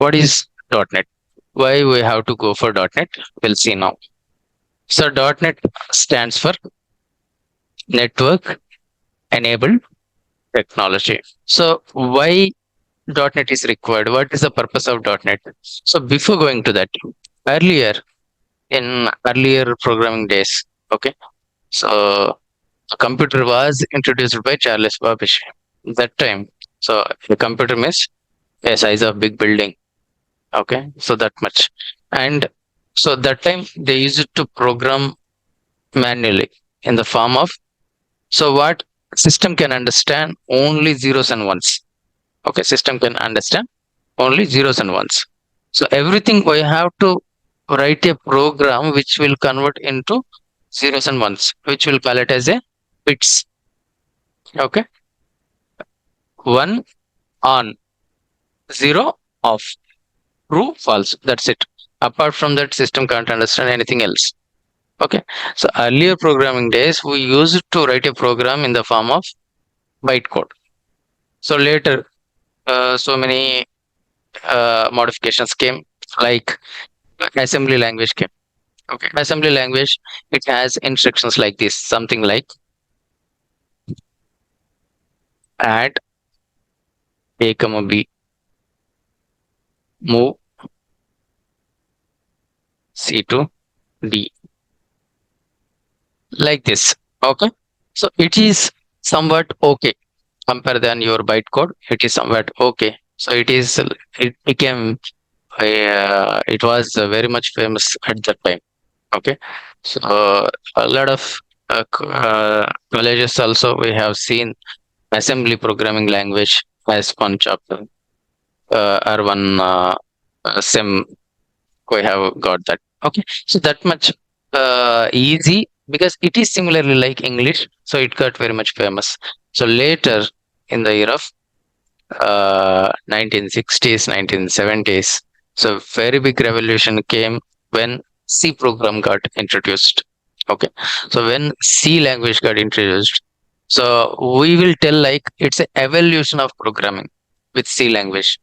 What is .NET? Why we have to go for .NET? We'll see now. So .NET stands for Network Enabled Technology. So why .NET is required? What is the purpose of .NET? So before going to that, earlier in earlier programming days, okay, so a computer was introduced by Charles Babbage. That time, so the computer means a size of big building. Okay, so that much, and so that time they used to program manually in the form of, so what system can understand only zeros and ones. Okay, system can understand only zeros and ones. So everything we have to write a program which will convert into zeros and ones, which will call it as a bits. Okay, one on, zero off, true false. That's it. Apart from that, system can't understand anything else. Okay, so earlier programming days we used to write a program in the form of bytecode. So later, so many modifications came, like assembly language came. Okay, assembly language, it has instructions like this, something like add a comma b, move c to d, like this. Okay, so it is somewhat okay. Compare than your bytecode, it is somewhat okay. So it is, it became, it was very much famous at that time. Okay, so a lot of colleges also we have seen assembly programming language as one chapter, or one sim. We have got that. Okay, so that much easy, because it is similarly like English, so it got very much famous. So later in the year of 1960s, 1970s, so very big revolution came when C program got introduced. Okay, so when C language got introduced, so we will tell like it's an evolution of programming with C language.